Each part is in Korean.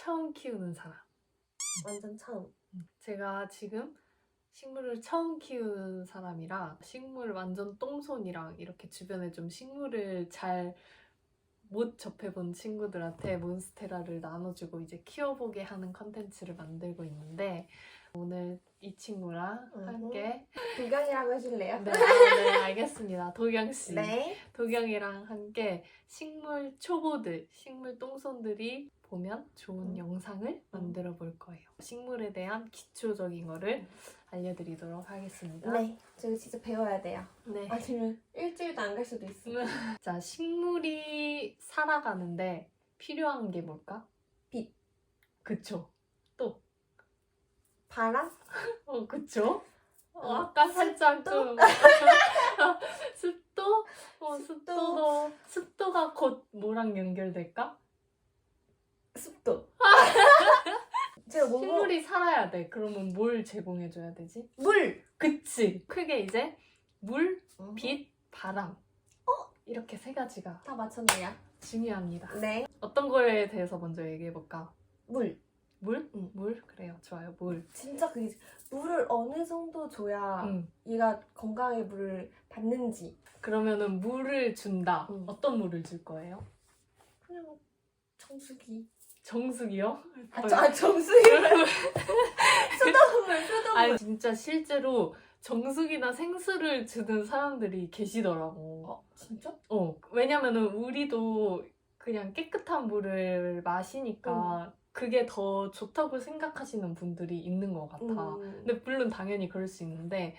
처음 키우는 사람. 완전 처음. 제가 지금 식물을 처음 키우는 사람이라 식물 완전 똥손이랑 이렇게 주변에 좀 식물을 잘 못 접해본 친구들한테 몬스테라를 나눠주고 이제 키워보게 하는 컨텐츠를 만들고 있는데 오늘 이 친구랑 함께 도경이라고 해줄래요? 네, 네, 알겠습니다. 도경씨. 네. 도경이랑 함께 식물 초보들, 식물 똥손들이 보면 좋은 영상을 만들어 볼 거예요. 식물에 대한 기초적인 거를 알려드리도록 하겠습니다. 네. 저 진짜 배워야 돼요. 네. 아니면 일주일도 안 갈 수도 있어. 자, 식물이 살아가는데 필요한 게 뭘까? 빛. 그쵸. 또. 바람? 그쵸. 아까 살짝 좀 습도? 습도가 곧 뭐랑 연결될까? 습도. 제가 뭐 식물이 살아야 돼. 그러면 뭘 제공해줘야 되지? 물! 그치. 크게 이제 물, 빛, 바람. 이렇게 세 가지가 다 맞췄네요. 중요합니다. 네. 어떤 거에 대해서 먼저 얘기해볼까? 물. 물? 응. 물? 그래요. 좋아요. 물. 진짜 그게 물을 어느 정도 줘야 얘가 건강하게 물을 받는지. 그러면은 물을 준다. 응. 어떤 물을 줄 거예요? 그냥 정수기. 정수기요? 정수기. 수돗물. 아니 진짜 실제로 정수기나 생수를 주는 사람들이 계시더라고. 진짜? 왜냐면은 우리도 그냥 깨끗한 물을 마시니까 그게 더 좋다고 생각하시는 분들이 있는 것 같아. 근데 물론 당연히 그럴 수 있는데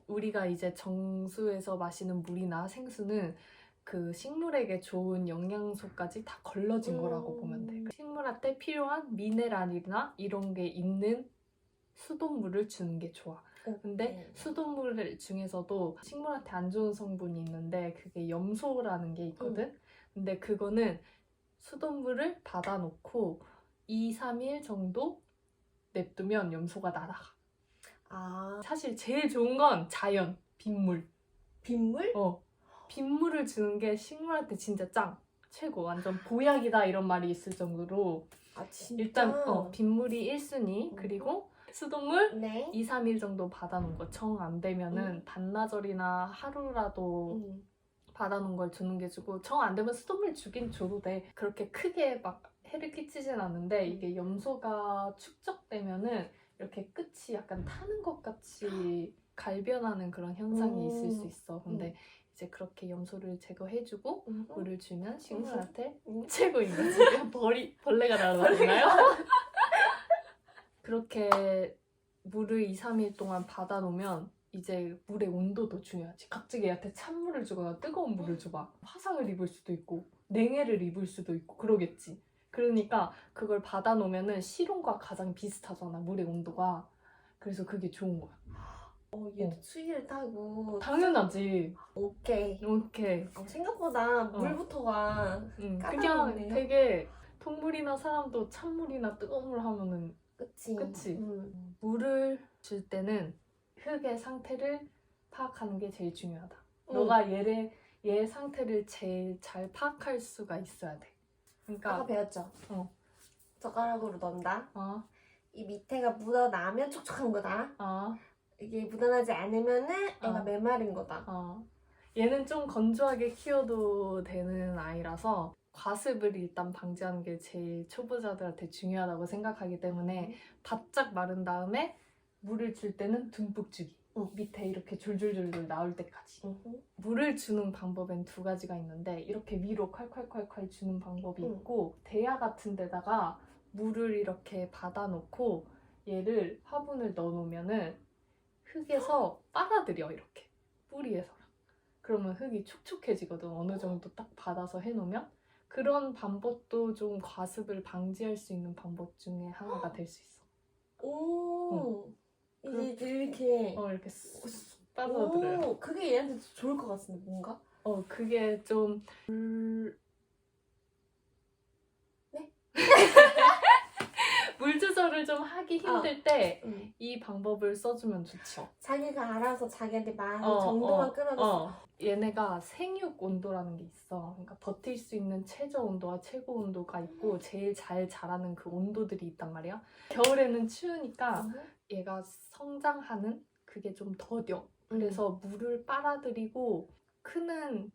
우리가 이제 정수에서 마시는 물이나 생수는 그 식물에게 좋은 영양소까지 다 걸러진 거라고 보면 돼. 식물한테 필요한 미네랄이나 이런 게 있는 수돗물을 주는 게 좋아. 근데 수돗물 중에서도 식물한테 안 좋은 성분이 있는데 그게 염소라는 게 있거든. 근데 그거는 수돗물을 받아놓고 2, 3일 정도 냅두면 염소가 날아가. 사실 제일 좋은 건 자연, 빗물. 빗물? 빗물을 주는 게 식물한테 진짜 짱! 최고! 완전 보약이다 이런 말이 있을 정도로 진짜? 일단 빗물이 1순위 그리고 수돗물 네. 2, 3일 정도 받아놓은 거 정 안 되면은 반나절이나 하루라도 받아놓은 걸 주는 게 주고 정 안 되면 수돗물 주긴 줘도 돼. 그렇게 크게 막 해를 끼치진 않는데 이게 염소가 축적되면은 이렇게 끝이 약간 타는 것 같이 갈변하는 그런 현상이 있을 수 있어. 근데 이제 그렇게 염소를 제거해주고 물을 주면 식물한테 최고인 거지. 벌레가 날아다니나요? 그렇게 물을 2, 3일 동안 받아놓으면 이제 물의 온도도 중요하지. 갑자기 얘한테 찬물을 주거나 뜨거운 물을 줘봐. 화상을 입을 수도 있고 냉해를 입을 수도 있고 그러겠지. 그러니까 그걸 받아놓으면 실온과 가장 비슷하잖아, 물의 온도가. 그래서 그게 좋은 거야. 얘도 추위를 타고. 당연하지. 오케이. 생각보다 물부터가 그냥 까다롭네요. 되게 동물이나 사람도 찬물이나 뜨거운 물 하면은 그치? 물을 줄 때는 흙의 상태를 파악하는 게 제일 중요하다. 너가 얘 상태를 제일 잘 파악할 수가 있어야 돼. 그러니까 아까 배웠죠? 젓가락으로 넣는다. 이 밑에가 묻어나면 촉촉한 거다. 이게 묻어나지 않으면은 애가 메마른 거다. 얘는 좀 건조하게 키워도 되는 아이라서 과습을 일단 방지하는 게 제일 초보자들한테 중요하다고 생각하기 때문에 바짝 마른 다음에 물을 줄 때는 듬뿍 주기. 밑에 이렇게 줄줄줄줄 나올 때까지. 물을 주는 방법엔 2가지가 있는데 이렇게 위로 콸콸콸콸 주는 방법이 있고 대야 같은 데다가 물을 이렇게 받아놓고 얘를 화분을 넣어놓으면은 흙에서 빨아들여 이렇게 뿌리에서. 그러면 흙이 촉촉해지거든. 어느 정도 딱 받아서 해놓으면. 그런 방법도 좀 과습을 방지할 수 있는 방법 중에 하나가 될 수 있어. 이제 이렇게 이렇게 쑥 빠져들어요. 그게 얘한테 좋을 것 같은데 뭔가? 그게 좀 물 조절을 좀 하기 힘들 때 이 응. 방법을 써주면 좋죠. 자기가 알아서 자기한테 많은 정도만 끌어줬어. 얘네가 생육 온도라는 게 있어. 그러니까 버틸 수 있는 최저 온도와 최고 온도가 있고 제일 잘 자라는 그 온도들이 있단 말이야. 겨울에는 추우니까 얘가 성장하는 그게 좀 더뎌. 그래서 물을 빨아들이고 크는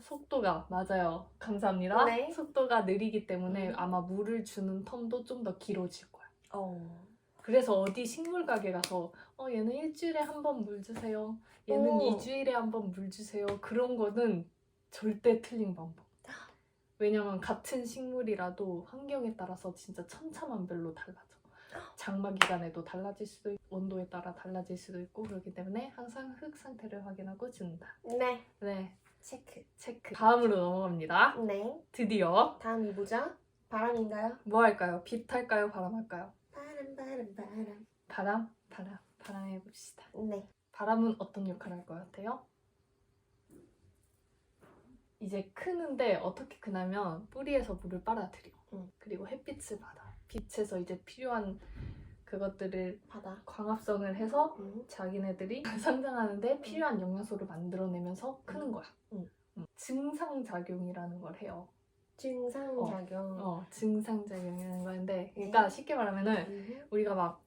속도가 맞아요. 감사합니다. 네. 속도가 느리기 때문에 아마 물을 주는 텀도 좀 더 길어질 거야. 어. 그래서 어디 식물 가게 가서 얘는 일주일에 한 번 물 주세요. 얘는 2주일에 한 번 물 주세요. 그런 거는 절대 틀린 방법. 왜냐면 같은 식물이라도 환경에 따라서 진짜 천차만별로 달라져. 장마 기간에도 달라질 수도 있고 온도에 따라 달라질 수도 있고 그렇기 때문에 항상 흙 상태를 확인하고 준다. 네. 네. 체크. 다음으로 넘어갑니다. 네. 드디어 다음이 뭐죠? 바람인가요? 뭐 할까요? 빛 할까요? 바람 할까요? 바람. 바람 해봅시다. 네. 바람은 어떤 역할을 할 것 같아요? 이제 크는데 어떻게 크냐면 뿌리에서 물을 빨아들여. 그리고 햇빛을 받아. 빛에서 이제 필요한 그것들을 받아. 광합성을 해서 자기네들이 성장하는데 필요한 영양소를 만들어내면서 크는 거야. 증상작용이라는 걸 해요. 증상작용. 증상작용이라는 건데 그러니까 쉽게 말하면은 우리가 막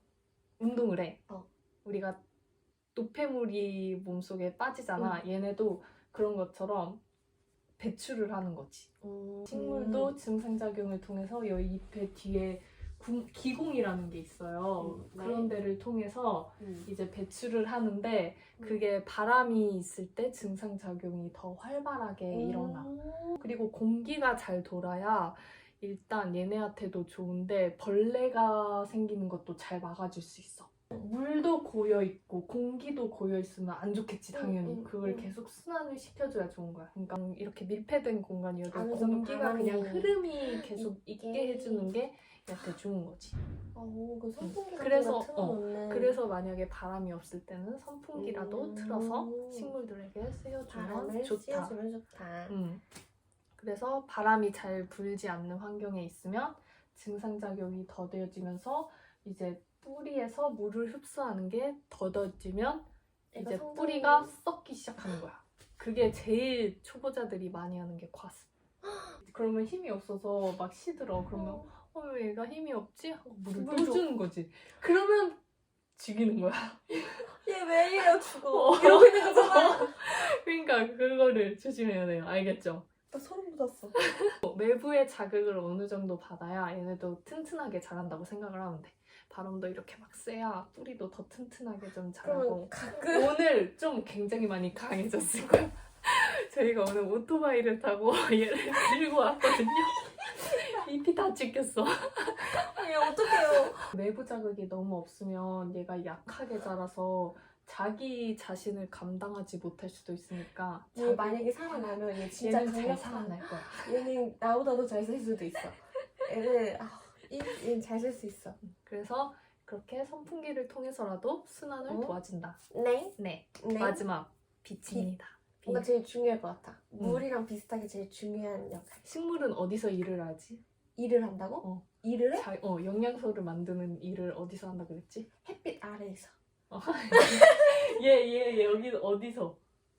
운동을 해. 우리가 노폐물이 몸속에 빠지잖아. 얘네도 그런 것처럼 배출을 하는 거지. 식물도 증상작용을 통해서 여기 잎의 뒤에 기공이라는 게 있어요. 그런 데를 통해서 이제 배출을 하는데 그게 바람이 있을 때 증상작용이 더 활발하게 일어나. 그리고 공기가 잘 돌아야 일단 얘네한테도 좋은데 벌레가 생기는 것도 잘 막아줄 수 있어. 물도 고여있고 공기도 고여있으면 안 좋겠지 당연히. 그걸 계속 순환을 시켜줘야 좋은 거야. 그러니까 이렇게 밀폐된 공간이어도 공기가 그냥 흐름이 계속 있게 해주는 게 얘한테 좋은 거지. 그 선풍기 그래서 틀어놓네. 그래서 만약에 바람이 없을 때는 선풍기라도 틀어서 식물들에게 쐬어주면 좋다. 그래서 바람이 잘 불지 않는 환경에 있으면 증상작용이 더뎌지면서 이제 뿌리에서 물을 흡수하는 게 더뎌지면 이제 뿌리가 썩기 시작하는 거야. 그게 제일 초보자들이 많이 하는 게 과습. 그러면 힘이 없어서 막 시들어. 그러면 왜 얘가 힘이 없지? 하고 물을 또 주는 거지. 그러면 죽이는 거야. 얘 왜 이래 죽어. 이러고 있는 거잖아. 그러니까 그거를 조심해야 돼요. 알겠죠? 나 소름 돋았어. 외부의 자극을 어느 정도 받아야 얘네도 튼튼하게 자란다고 생각을 하면 돼. 바람도 이렇게 막 쐬야 뿌리도 더 튼튼하게 좀 자라고. 가끔 오늘 좀 굉장히 많이 강해졌을 거야. 저희가 오늘 오토바이를 타고 얘를 들고 왔거든요. 잎이 다 찢겼어. 얘 어떡해요. 외부 자극이 너무 없으면 얘가 약하게 자라서 자기 자신을 감당하지 못할 수도 있으니까 얘 만약에 살아나면 얘 진짜 얘는 잘 살아날 거야. 얘는 나보다도 잘 살 수도 있어. 얘는 잘 살 수 있어. 그래서 그렇게 선풍기를 통해서라도 순환을 도와준다. 네. 마지막 빛입니다. 뭔가 제일 중요할 것 같아. 물이랑 비슷하게 제일 중요한 역할. 식물은 어디서 일을 하지? 일을 한다고? 일을 해? 영양소를 만드는 일을 어디서 한다 그랬지? 햇빛 아래에서. 얘 여기 어디서?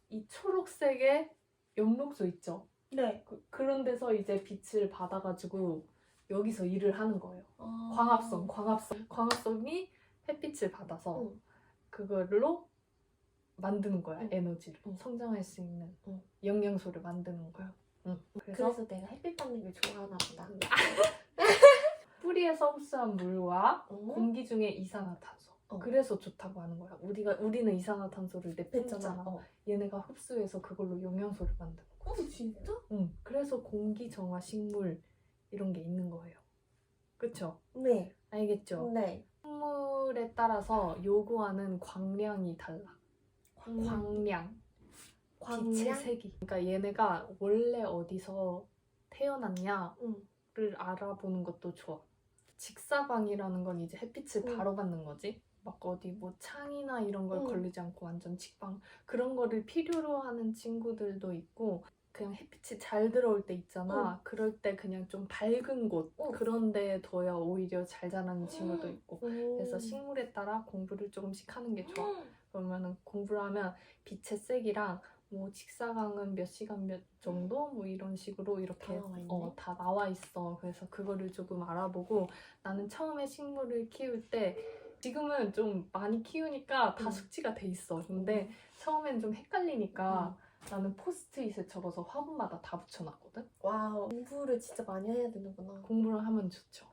이 초록색의 엽록소 있죠? 네. 그런 데서 이제 빛을 받아가지고 여기서 일을 하는 거예요. 광합성이 햇빛을 받아서 그걸로 만드는 거야. 에너지를. 성장할 수 있는 영양소를 만드는 거야. 그래서 내가 햇빛 받는 걸 좋아하나 보다. 뿌리에서 흡수한 물과 공기 중에 이산화탄소. 그래서 좋다고 하는 거야. 우리는 이산화탄소를 내뿜잖아. 얘네가 흡수해서 그걸로 영양소를 만드는 거야. 진짜? 응. 그래서 공기 정화 식물 이런 게 있는 거예요. 그쵸? 네. 알겠죠? 네. 식물에 따라서 요구하는 광량이 달라. 광량. 빛의 색이. 그러니까 얘네가 원래 어디서 태어났냐를 알아보는 것도 좋아. 직사광이라는 건 이제 햇빛을 바로 받는 거지. 막 어디 뭐 창이나 이런 걸 걸리지 않고 완전 직방. 그런 거를 필요로 하는 친구들도 있고 그냥 햇빛이 잘 들어올 때 있잖아. 그럴 때 그냥 좀 밝은 곳 그런 데 둬야 오히려 잘 자라는 친구도 있고. 그래서 식물에 따라 공부를 조금씩 하는 게 좋아. 그러면은 공부를 하면 빛의 색이랑 뭐 직사광은 몇 시간 몇 정도 뭐 이런 식으로 이렇게 다 나와 있어. 그래서 그거를 조금 알아보고 나는 처음에 식물을 키울 때 지금은 좀 많이 키우니까 다 숙지가 돼 있어. 근데 처음엔 좀 헷갈리니까 나는 포스트잇에 적어서 화분마다 다 붙여놨거든? 와우, 공부를 진짜 많이 해야 되는구나. 공부를 하면 좋죠.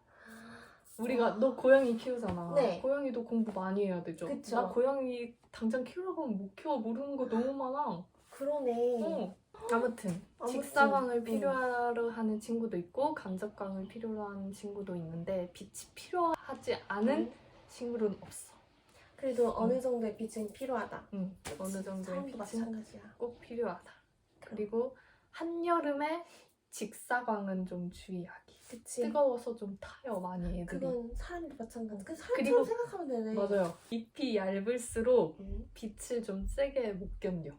우리가 너 고양이 키우잖아. 네. 고양이도 공부 많이 해야 되죠? 그쵸. 나 고양이 당장 키우라고 하면 못 키워. 모르는 거 너무 많아. 그러네. 아무튼 직사광을 필요로 하는 친구도 있고 간접광을 필요로 하는 친구도 있는데 빛이 필요하지 않은 식물은 없어. 그래도 어느 정도의 빛은 필요하다. 어느 정도의 빛은 마찬가지야. 꼭 필요하다. 그리고 한여름에 직사광은 좀 주의하기. 그치. 뜨거워서 좀 타요 많이 애들이. 그건 사람도 마찬가지. 그 사람처럼 생각하면 되네. 맞아요. 잎이 얇을수록 빛을 좀 세게 못 견뎌.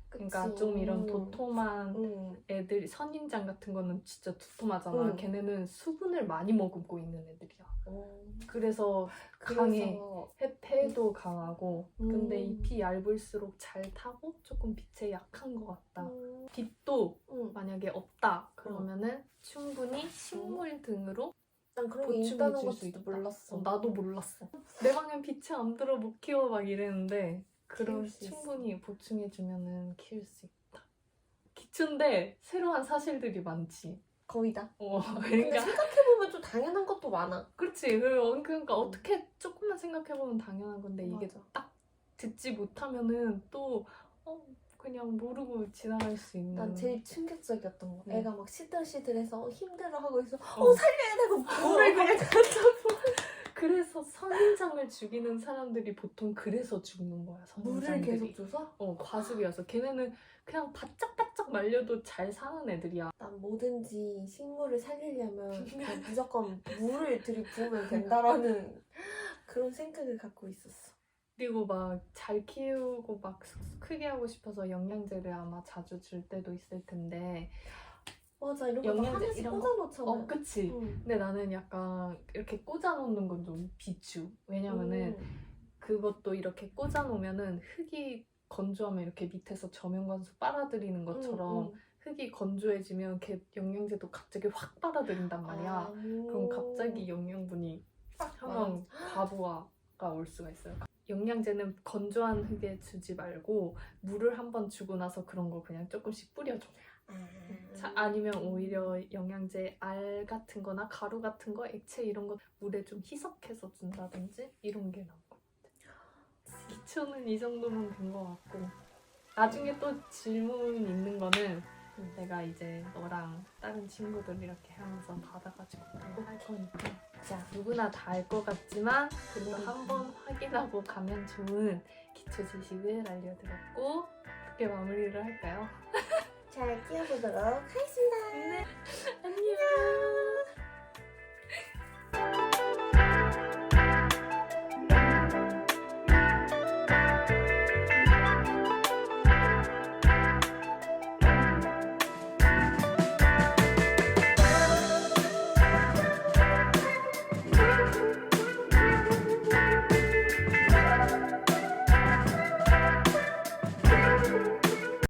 그러니까 그치. 좀 이런 도톰한 애들, 선인장 같은 거는 진짜 도톰하잖아. 걔네는 수분을 많이 머금고 있는 애들이야. 그래서 강해. 해도 강하고. 근데 잎이 얇을수록 잘 타고 조금 빛에 약한 것 같다. 빛도 만약에 없다 그러면은 충분히 식물 등으로 난 그런 게 보충해 있다는 줄 수 것도 있다. 몰랐어. 나도 몰랐어. 내 방엔 빛이 안 들어 못 키워 막 이랬는데 그런 키울 수 충분히 보충해주면은 키울 수 있다. 기초인데 새로운 사실들이 많지. 거의 다. 근데 그러니까 생각해보면 좀 당연한 것도 많아. 그렇지. 그러니까 어떻게 조금만 생각해보면 당연한 건데 이게 맞아. 딱 듣지 못하면은 또 그냥 모르고 지나갈 수 있는. 난 제일 충격적이었던 거. 네. 애가 막 시들시들해서 힘들어하고 있어. 살려야 되고 물을 그냥 갖다 그래서 선인장을 죽이는 사람들이 보통 그래서 죽는 거야. 물을 선인장들이. 계속 줘서? 과습이어서. 걔네는 그냥 바짝바짝 말려도 잘 사는 애들이야. 난 뭐든지 식물을 살리려면 그냥 무조건 물을 들이부으면 된다라는 그런 생각을 갖고 있었어. 그리고 막 잘 키우고 막 크게 하고 싶어서 영양제를 아마 자주 줄 때도 있을 텐데. 맞아, 이런 거 영양제 하나씩 이런 꽂아놓잖아. 그치. 근데 나는 약간 이렇게 꽂아놓는 건 좀 비추. 왜냐면은 그것도 이렇게 꽂아놓으면은 흙이 건조하면 이렇게 밑에서 저면관수 빨아들이는 것처럼 흙이 건조해지면 걔 영양제도 갑자기 확 빨아들인단 말이야. 그럼 갑자기 영양분이 하면 과부하가 올 수가 있어요. 영양제는 건조한 흙에 주지 말고 물을 한번 주고 나서 그런 거 그냥 조금씩 뿌려줘. 아니면 오히려 영양제 알 같은 거나 가루 같은 거, 액체 이런 거 물에 좀 희석해서 준다든지 이런 게 나은 것 같아. 기초는 이 정도면 된 것 같고 나중에 또 질문 있는 거는 내가 이제 너랑 다른 친구들 이렇게 하면서 받아가지고 할 거니까 자, 누구나 다 알 것 같지만 그래도 한번 확인하고 가면 좋은 기초 지식을 알려드렸고 어떻게 마무리를 할까요? 잘 키워보도록 하겠습니다. 네, 안녕.